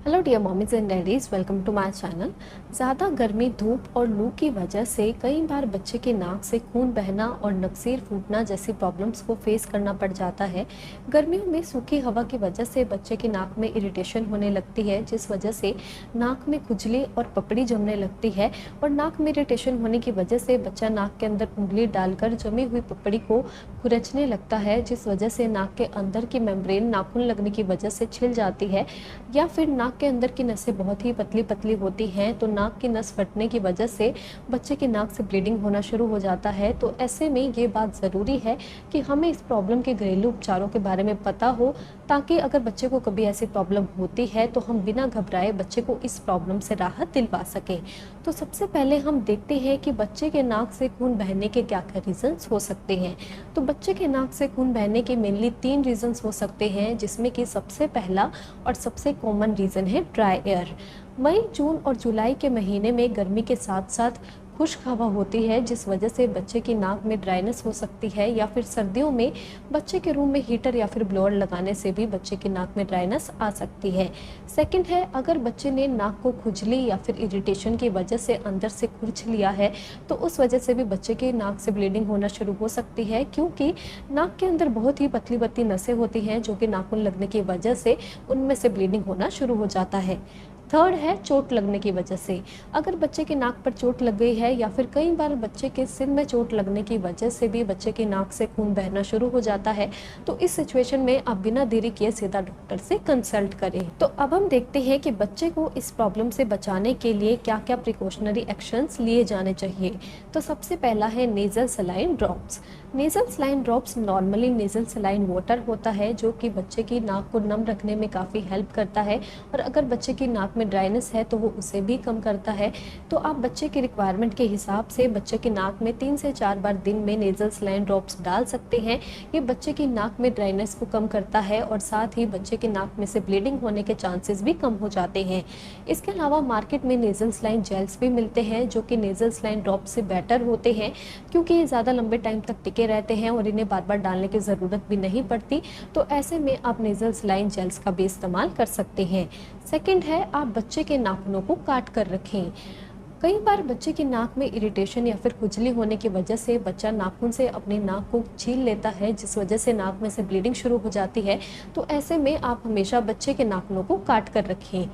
Hello dear mommies and daddies, welcome to my channel. ज़्यादा गर्मी, धूप और लू की वजह से कई बार बच्चे के नाक से खून बहना और नक्सीर फूटना जैसी प्रॉब्लम्स को फेस करना पड़ जाता है। गर्मियों में सूखी हवा की वजह से बच्चे के नाक में इरिटेशन होने लगती है, जिस वजह से नाक में खुजली और पपड़ी जमने लगती है। और नाक में इरिटेशन होने की वजह से बच्चा नाक के अंदर उंगली डालकर जमी हुई पपड़ी को खुरचने लगता है, जिस वजह से नाक के अंदर की मेम्ब्रेन नाखून लगने की वजह से छिल जाती है। या फिर नाक के अंदर की नसें बहुत ही पतली पतली होती हैं, तो नाक की नस फटने की वजह से बच्चे की नाक से ब्लीडिंग होना शुरू हो जाता है। तो ऐसे में ये बात ज़रूरी है कि हमें इस प्रॉब्लम के घरेलू उपचारों के बारे में पता हो, ताकि अगर बच्चे को कभी ऐसी प्रॉब्लम होती है तो हम बिना घबराए बच्चे को इस प्रॉब्लम से राहत दिलवा सकें। तो सबसे पहले हम देखते हैं कि बच्चे के नाक से खून बहने के क्या क्या रीज़न्स हो सकते हैं। तो बच्चे के नाक से खून बहने के मेनली 3 रीज़न्स हो सकते हैं, जिसमें कि सबसे पहला और सबसे कॉमन रीज़न है ड्राई एयर। मई, जून और जुलाई के महीने में गर्मी के साथ साथ खुश्क हवा होती है, जिस वजह से बच्चे की नाक में ड्राइनेस हो सकती है। या फिर सर्दियों में बच्चे के रूम में हीटर या फिर ब्लोअर लगाने से भी बच्चे की नाक में ड्राइनेस आ सकती है। सेकंड है, अगर बच्चे ने नाक को खुजली या फिर इरिटेशन की वजह से अंदर से खुरच लिया है, तो उस वजह से भी बच्चे की नाक से ब्लीडिंग होना शुरू हो सकती है, क्योंकि नाक के अंदर बहुत ही पतली पतली नसें होती हैं, जो कि नाखून लगने की वजह से उनमें से ब्लीडिंग होना शुरू हो जाता है। थर्ड है, चोट लगने की वजह से। अगर बच्चे की नाक पर चोट लग गई है या फिर कई बार बच्चे के सिर में चोट लगने की वजह से भी बच्चे की नाक से खून बहना शुरू हो जाता है, तो इस सिचुएशन में आप बिना देरी किए सीधा डॉक्टर से कंसल्ट करें। तो अब हम देखते हैं कि बच्चे को इस प्रॉब्लम से बचाने के लिए क्या क्या प्रिकॉशनरी एक्शंस लिए जाने चाहिए। तो सबसे पहला है nasal saline drops. Nasal saline drops normally nasal saline water होता है, जो कि बच्चे की नाक को नम रखने में काफ़ी हेल्प करता है, और अगर बच्चे की नाक में ड्राइनेस है तो वो उसे भी कम करता है। तो आप बच्चे की रिक्वायरमेंट के हिसाब से बच्चे की नाक में 3 से 4 बार दिन में नेजल सलाइन ड्रॉप्स डाल सकते हैं। ये बच्चे की नाक में ड्राइनेस को कम करता है और साथ ही बच्चे की नाक में से ब्लीडिंग होने के चांसेस भी कम हो जाते हैं। इसके अलावा मार्केट में नेजल सलाइन जेल्स भी मिलते हैं, जो कि नेजल सलाइन ड्रॉप से बेटर होते हैं, क्योंकि ये ज़्यादा लंबे टाइम तक टिके रहते हैं और इन्हें बार बार डालने की ज़रूरत भी नहीं पड़ती। तो ऐसे में आप नेजल सलाइन जेल्स का भी इस्तेमाल कर सकते हैं। सेकंड है, आप बच्चे के नाखूनों को काट कर रखें। कई बार बच्चे की नाक में इरिटेशन या फिर खुजली होने की वजह से बच्चा नाखून से अपनी नाक को छील लेता है, जिस वजह से नाक में से ब्लीडिंग शुरू हो जाती है। तो ऐसे में आप हमेशा बच्चे के नाखूनों को काट कर रखें।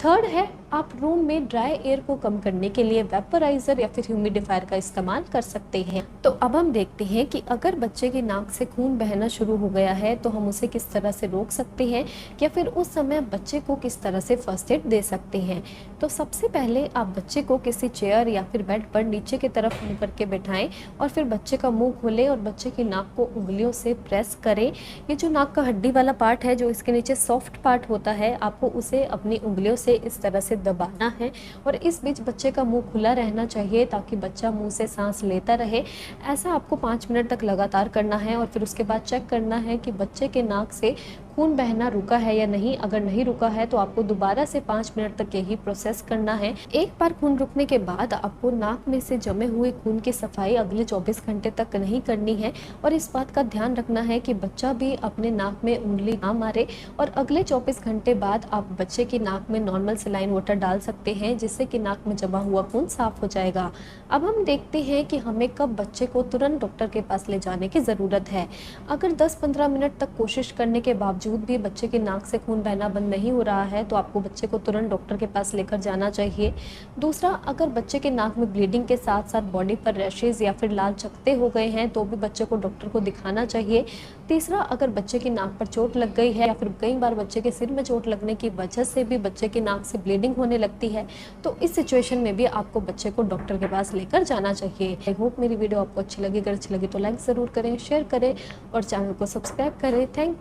थर्ड है, आप रूम में ड्राई एयर को कम करने के लिए वेपराइजर या फिर ह्यूमिडिफायर का इस्तेमाल कर सकते हैं। तो अब हम देखते हैं कि अगर बच्चे की नाक से खून बहना शुरू हो गया है तो हम उसे किस तरह से रोक सकते हैं, या फिर उस समय बच्चे को किस तरह से फर्स्ट एड दे सकते हैं। तो सबसे पहले आप बच्चे को किसी चेयर या फिर बेड पर नीचे की तरफ मुँह करके बैठाएं और फिर बच्चे का मुंह खोलें और बच्चे की नाक को उंगलियों से प्रेस करें। ये जो नाक का हड्डी वाला पार्ट है, जो इसके नीचे सॉफ्ट पार्ट होता है, आपको उसे अपनी उंगलियों से इस तरह से दबाना है और इस बीच बच्चे का मुंह खुला रहना चाहिए, ताकि बच्चा मुंह से सांस लेता रहे। ऐसा आपको 5 मिनट तक लगातार करना है और फिर उसके बाद चेक करना है कि बच्चे के नाक से खून बहना रुका है या नहीं। अगर नहीं रुका है तो आपको दोबारा से 5 मिनट तक यही प्रोसेस करना है। एक बार खून रुकने के बाद आपको नाक में से जमे हुए खून की सफाई अगले 24 घंटे तक नहीं करनी है, और इस बात का ध्यान रखना है कि बच्चा भी अपने नाक में उंगली ना मारे। और अगले 24 घंटे बाद आप बच्चे की नाक में नॉर्मल सलाइन वाटर डाल सकते हैं, जिससे कि नाक में जमा हुआ खून साफ हो जाएगा। अब हम देखते हैं कि हमें कब बच्चे को तुरंत डॉक्टर के पास ले जाने की ज़रूरत है। अगर 10-15 मिनट तक कोशिश करने के बावजूद भी बच्चे की नाक से खून बहना बंद नहीं हो रहा है, तो आपको बच्चे को तुरंत डॉक्टर के पास लेकर जाना चाहिए। दूसरा, अगर बच्चे के नाक में ब्लीडिंग के साथ साथ बॉडी पर रैशेज या फिर लाल चकत्ते हो गए हैं, तो भी बच्चे को डॉक्टर को दिखाना चाहिए। तीसरा, अगर बच्चे की नाक पर चोट लग गई है या फिर कई बार बच्चे के सिर में चोट लगने की वजह से भी बच्चे की नाक से ब्लीडिंग होने लगती है, तो इस सिचुएशन में भी आपको बच्चे को डॉक्टर के पास लेकर जाना चाहिए। आई होप मेरी वीडियो आपको अच्छी लगी। अगर अच्छी लगी तो लाइक ज़रूर करें, शेयर करें और चैनल को सब्सक्राइब करें। थैंक